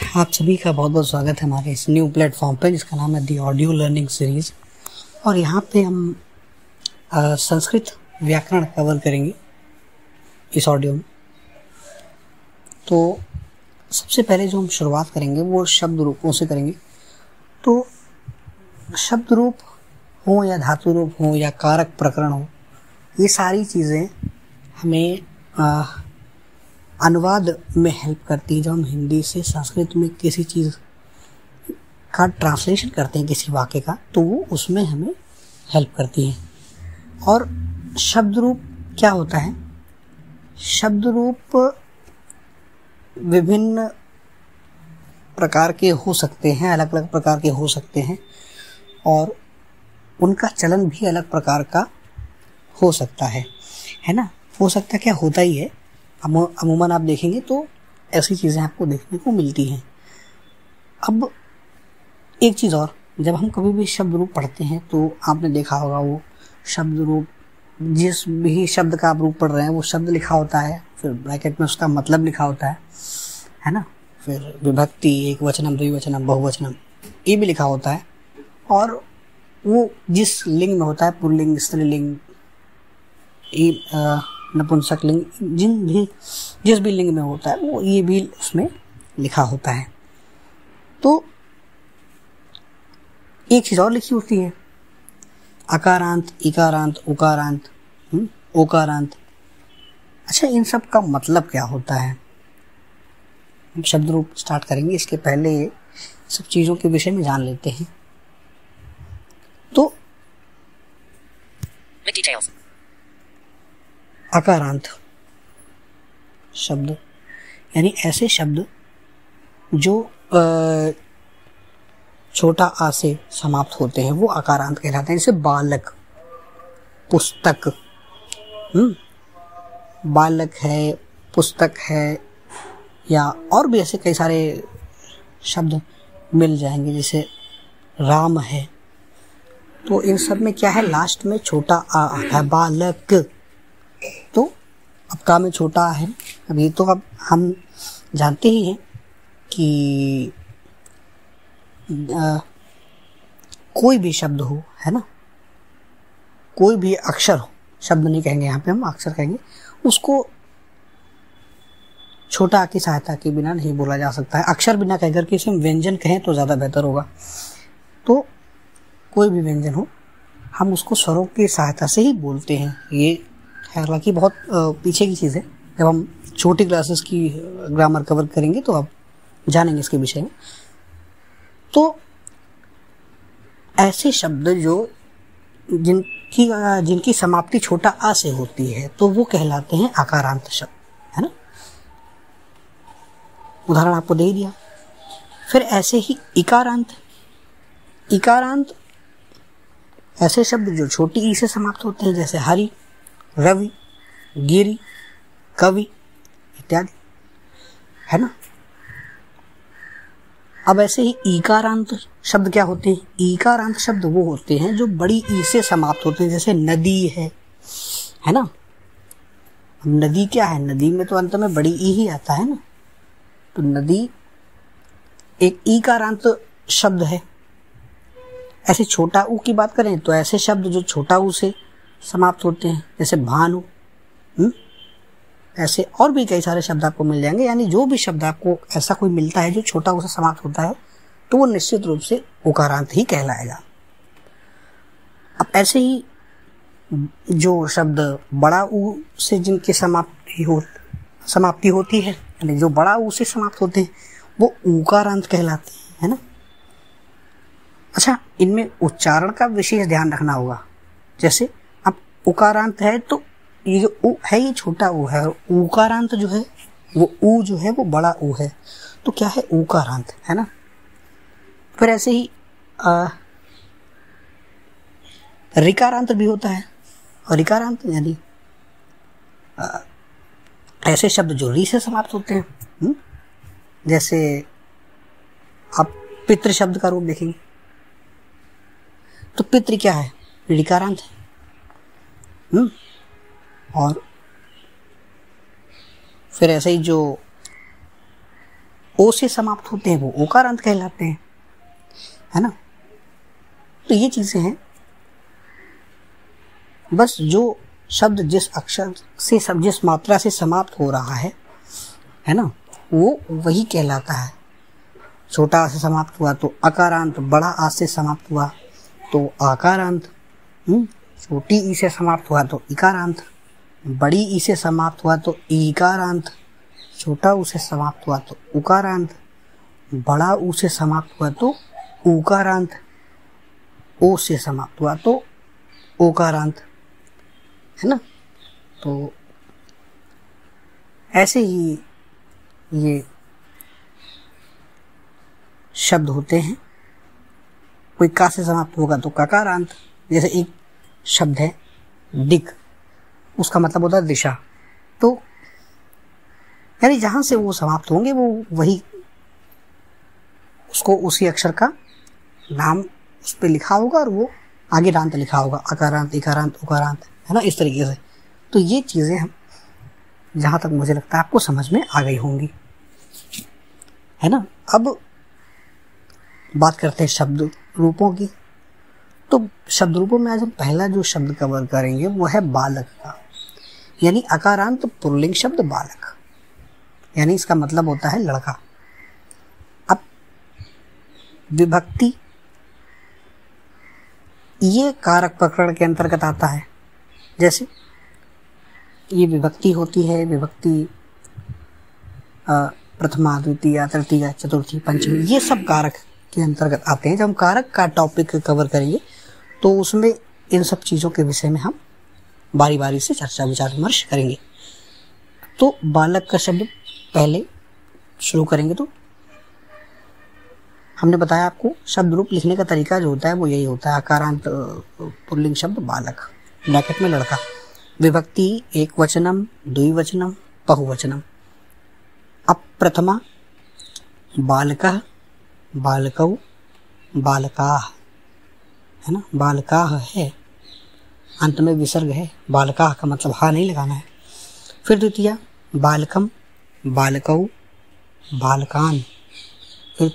आप सभी का बहुत बहुत स्वागत है हमारे इस न्यू प्लेटफॉर्म पे जिसका नाम है दी ऑडियो लर्निंग सीरीज। और यहाँ पे हम संस्कृत व्याकरण कवर करेंगे इस ऑडियो में। तो सबसे पहले जो हम शुरुआत करेंगे वो शब्द रूपों से करेंगे। तो शब्द रूप हो या धातु रूप हो या कारक प्रकरण हो, ये सारी चीज़ें हमें अनुवाद में हेल्प करती है। जब हम हिंदी से संस्कृत में किसी चीज़ का ट्रांसलेशन करते हैं, किसी वाक्य का, तो वो उसमें हमें हेल्प करती है। और शब्द रूप क्या होता है? शब्द रूप विभिन्न प्रकार के हो सकते हैं, अलग अलग प्रकार के हो सकते हैं, और उनका चलन भी अलग प्रकार का हो सकता है ना। हो सकता है क्या, होता ही है। अमूमन आप देखेंगे तो ऐसी चीज़ें आपको देखने को मिलती हैं। अब एक चीज़ और, जब हम कभी भी शब्द रूप पढ़ते हैं तो आपने देखा होगा वो शब्द रूप, जिस भी शब्द का आप रूप पढ़ रहे हैं वो शब्द लिखा होता है, फिर ब्रैकेट में उसका मतलब लिखा होता है ना। फिर विभक्ति, एक वचनम, द्विवचनम, बहुवचनम, ये भी लिखा होता है। और वो जिस लिंग में होता है, पुल्लिंग, स्त्रीलिंग, नपुंसक लिंग, जिस भी लिंग में होता है वो ये भी उसमें लिखा होता है। तो एक चीज और लिखी होती है, अकारांत, इकारांत, उकारांत, ओकारांत। अच्छा, इन सब का मतलब क्या होता है? हम शब्द रूप स्टार्ट करेंगे, इसके पहले सब चीजों के विषय में जान लेते हैं। तो अकारांत शब्द यानी ऐसे शब्द जो छोटा आ से समाप्त होते हैं वो अकारांत कहलाते हैं। जैसे बालक, पुस्तक, बालक है, पुस्तक है, या और भी ऐसे कई सारे शब्द मिल जाएंगे। जैसे राम है, तो इन सब में क्या है, लास्ट में छोटा आ आता है, बालक। तो अब का में छोटा है। अब ये तो अब हम जानते ही हैं कि कोई भी शब्द हो, है ना, कोई भी अक्षर हो, शब्द नहीं कहेंगे यहाँ पे, हम अक्षर कहेंगे, उसको छोटा की सहायता के बिना नहीं बोला जा सकता है। अक्षर बिना कहकर के इसे हम व्यंजन कहें तो ज़्यादा बेहतर होगा। तो कोई भी व्यंजन हो, हम उसको स्वरों की सहायता से ही बोलते हैं। ये हालांकि बहुत पीछे की चीज़ है, जब हम छोटी क्लासेस की ग्रामर कवर करेंगे तो आप जानेंगे इसके विषय में। तो ऐसे शब्द जो जिनकी समाप्ति छोटा आ से होती है तो वो कहलाते हैं आकारांत शब्द, है ना। उदाहरण आपको दे दिया। फिर ऐसे ही इकारांत, इकारांत ऐसे शब्द जो छोटी ई से समाप्त होते हैं, जैसे हरि, रवि, गिरि, कवि इत्यादि, है ना। अब ऐसे ही ईकारांत शब्द क्या होते हैं? ईकारांत शब्द वो होते हैं जो बड़ी ई से समाप्त होते हैं। जैसे नदी है ना। अब नदी क्या है, नदी में तो अंत में बड़ी ई ही आता है ना। तो नदी एक ईकारांत शब्द है। ऐसे छोटा ऊ की बात करें तो ऐसे शब्द जो छोटा ऊ से समाप्त होते हैं, जैसे भानु, ऐसे और भी कई सारे शब्द आपको मिल जाएंगे। यानी जो भी शब्द आपको ऐसा कोई मिलता है जो छोटा ऊ से समाप्त होता है तो वो निश्चित रूप से उकारांत ही कहलाएगा। अब ऐसे ही जो शब्द बड़ा ऊ से जिनकी समाप्ति होती है, यानी जो बड़ा ऊ से समाप्त होते हैं, वो उकारांत कहलाते हैं, है ना। अच्छा, इनमें उच्चारण का विशेष ध्यान रखना होगा। जैसे अब उकारांत है तो ये जो उ है ये छोटा ऊ है, और उकारांत जो है वो ऊ जो है वो बड़ा ऊ है, तो क्या है, उकारांत, है ना। फिर ऐसे ही रिकारांत भी होता है। और रिकारांत यानी ऐसे शब्द जो री से समाप्त होते हैं। जैसे आप पितृ शब्द का रूप देखेंगे तो पितृ क्या है, ऋकारांत है। और फिर ऐसे ही जो ओ से समाप्त होते हैं वो ओकारांत कहलाते हैं, है ना। तो ये चीजें हैं। बस जो शब्द जिस अक्षर से जिस मात्रा से समाप्त हो रहा है ना, वो वही कहलाता है। छोटा आ से समाप्त हुआ तो अकारांत, बड़ा आ से समाप्त हुआ तो आकारांत, छोटी ई से समाप्त हुआ तो इकारांत, बड़ी ई से समाप्त हुआ तो ईकारांत, छोटा ऊ से समाप्त हुआ तो उकारांत, बड़ा ऊ से समाप्त हुआ तो ऊकारांत, ओ से समाप्त हुआ तो ओकारांत, है ना। तो ऐसे ही ये शब्द होते हैं। कोई का से समाप्त होगा तो ककारांत। जैसे एक शब्द है दिक, उसका मतलब होता है दिशा। तो यानी जहां से वो समाप्त होंगे वो वही, उसको उसी अक्षर का नाम उस पर लिखा होगा और वो आगे दांत लिखा होगा, अकारांत, इकारांत, उकारांत, है ना, इस तरीके से। तो ये चीजें हम जहां तक मुझे लगता है आपको समझ में आ गई होंगी, है ना। अब बात करते हैं शब्द रूपों की। तो शब्द रूपों में आज हम पहला जो शब्द कवर करेंगे वो है बालक का, यानी अकारांत पुल्लिंग शब्द बालक, यानी इसका मतलब होता है लड़का। अब विभक्ति ये कारक प्रकरण के अंतर्गत आता है। जैसे ये विभक्ति होती है, विभक्ति प्रथमा, द्वितीय, तृतीय, चतुर्थी, पंचमी, ये सब कारक के अंतर्गत आते हैं। जब हम कारक का टॉपिक कवर करेंगे तो उसमें इन सब चीज़ों के विषय में हम बारी बारी से चर्चा विचार विमर्श करेंगे। तो बालक का शब्द पहले शुरू करेंगे। तो हमने बताया आपको शब्द रूप लिखने का तरीका जो होता है वो यही होता है, अकारांत पुल्लिंग शब्द बालक, ब्रैकेट में लड़का। विभक्ति एक वचनम, द्विवचनम, बहुवचनम। अब प्रथमा बालकः, बालकौ, बालकाः, है ना, बालकाः है, अंत में विसर्ग है, बालकाः का मतलब हा नहीं लगाना है। फिर द्वितीय बालकम, बालकौ, बालकान। फिर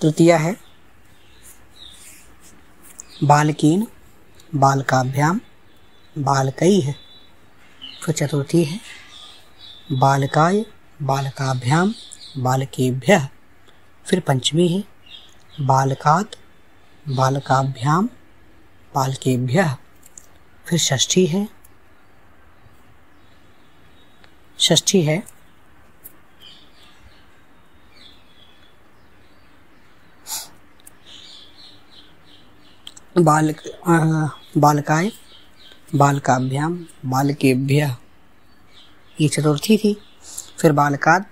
तृतीय है बालकीन, बालकाभ्याम, बालकैः। फिर चतुर्थी है बालकाय, बालकाभ्याम, बालकेभ्यः। फिर पंचमी है बालकात्, बालकाभ्याम, बालकेभ्यः। फिर षष्ठी है बालकाय, बालकाभ्याम, बालकेभ्यः, ये चतुर्थी थी। फिर बालकात्,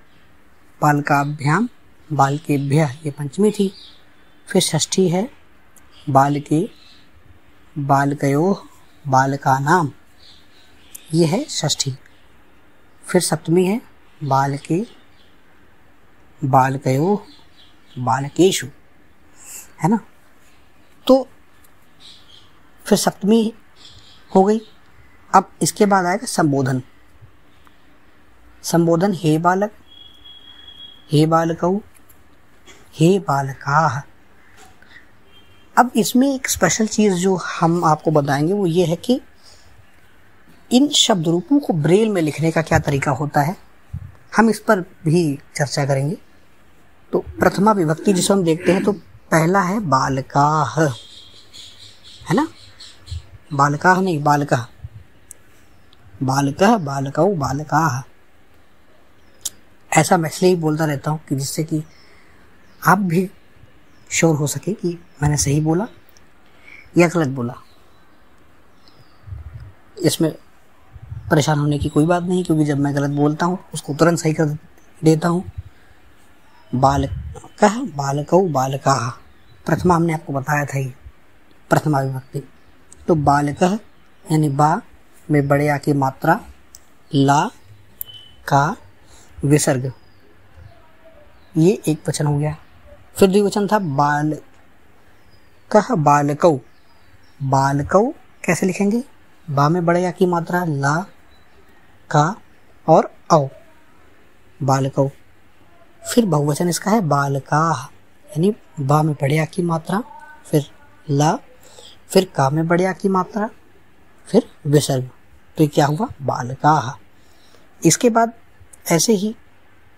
बालकाभ्याम, बालकेभ्यः, ये पंचमी थी। फिर षष्ठी है बालके, बालकयोः, बालकानां, ये है षष्ठी। फिर सप्तमी है बालके, बालकयोः, बालकेषु, है ना। तो फिर सप्तमी हो गई। अब इसके बाद आएगा संबोधन। संबोधन हे बालक, हे बालकौ, हे बालकाः। अब इसमें एक स्पेशल चीज़ जो हम आपको बताएंगे वो ये है कि इन शब्द रूपों को ब्रेल में लिखने का क्या तरीका होता है, हम इस पर भी चर्चा करेंगे। तो प्रथमा विभक्ति जिसे हम देखते हैं तो पहला है बालकाः, है ना, बालकाः नहीं बालकः, बालकः, बालकौ, बालकाः। ऐसा मैं इसलिए बोलता रहता हूँ कि जिससे कि आप भी श्योर हो सके कि मैंने सही बोला या गलत बोला। इसमें परेशान होने की कोई बात नहीं, क्योंकि जब मैं गलत बोलता हूँ उसको तुरंत सही कर देता हूँ। बालकः, बालकौ, बालकाः, प्रथमा हमने आपको बताया था ही, प्रथमा विभक्ति। तो बालकः यानी बा में बड़े आ की मात्रा, ला का विसर्ग, ये एक वचन हो गया। फिर द्विवचन था बालकः, बालकौ। बालकौ कैसे लिखेंगे, बा में बड़े आ की मात्रा, ला का और औ, बालकौ। फिर बहुवचन इसका है बालकाः, यानी बा में बड़े आ की मात्रा, फिर ला, फिर का में बड़े आ की मात्रा, फिर विसर्ग। तो ये क्या हुआ? बालकाः। इसके बाद ऐसे ही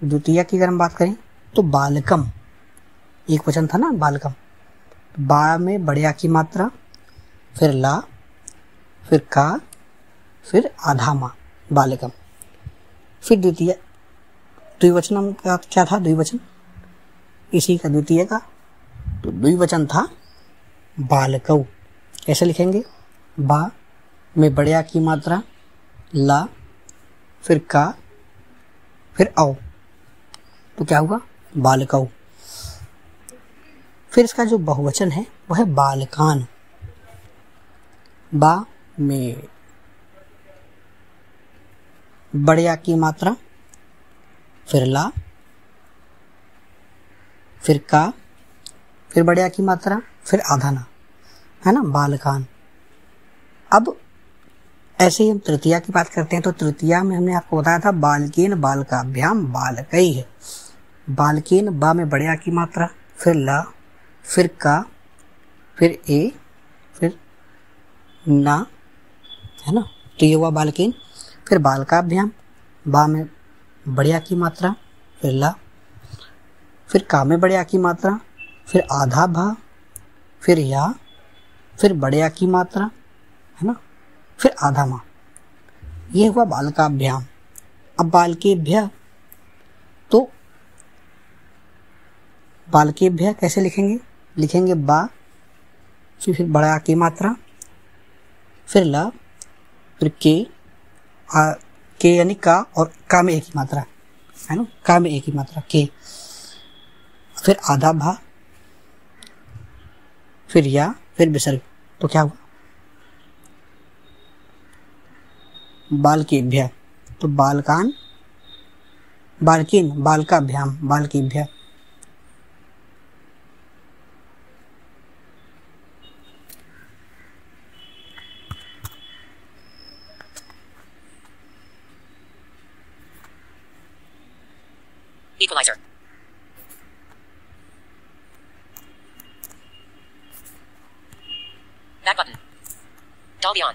द्वितीय की अगर हम बात करें तो बालकम, एक वचन था ना बालकम, बा में बड़े आ की मात्रा, फिर ला, फिर का, फिर आधा मा, बालकम। फिर द्विवचन का क्या था? द्विवचन इसी का द्वितीय का, तो द्विवचन था बालकौ। कैसे लिखेंगे? बा में बड़े आ की मात्रा, ला, फिर का, फिर औ, तो क्या हुआ? बालकौ। फिर इसका जो बहुवचन है वो है बालकान। बा में बड़े आ की मात्रा, फिर ला, फिर का, फिर बड़े आ की मात्रा, फिर आधा ना, है ना, बालकान। अब ऐसे ही हम तृतीया की बात करते हैं तो तृतीया में हमने आपको बताया था बालकेन बालकाभ्याम बालकैः। बालकेन बा में बड़े आ की मात्रा, फिर ला, फिर का, फिर ए, फिर ना, है ना, तो ये हुआ बालकेन। फिर बालकाभ्याम, बा में बड़े आ की मात्रा, फिर ला, फिर का में बड़े आ की मात्रा, फिर आधा भा, फिर या, फिर बड़े आ की मात्रा, है ना, फिर आधा मा। ये हुआ बालकाभ्याम। अब बालकेभ्यः, तो बालकेभ्यः कैसे लिखेंगे? लिखेंगे बा, फिर बड़ा आ की मात्रा, फिर ला, फिर के यानी का, और का में एक ही मात्रा, है ना, का में एक ही मात्रा के, फिर आधा भा, फिर या, फिर विसर्ग। तो क्या हुआ? बालकेभ्यः। तो बालकान, बालकेन बालकाभ्याम बालकेभ्यः। Equalizer. Back button. Dolby on.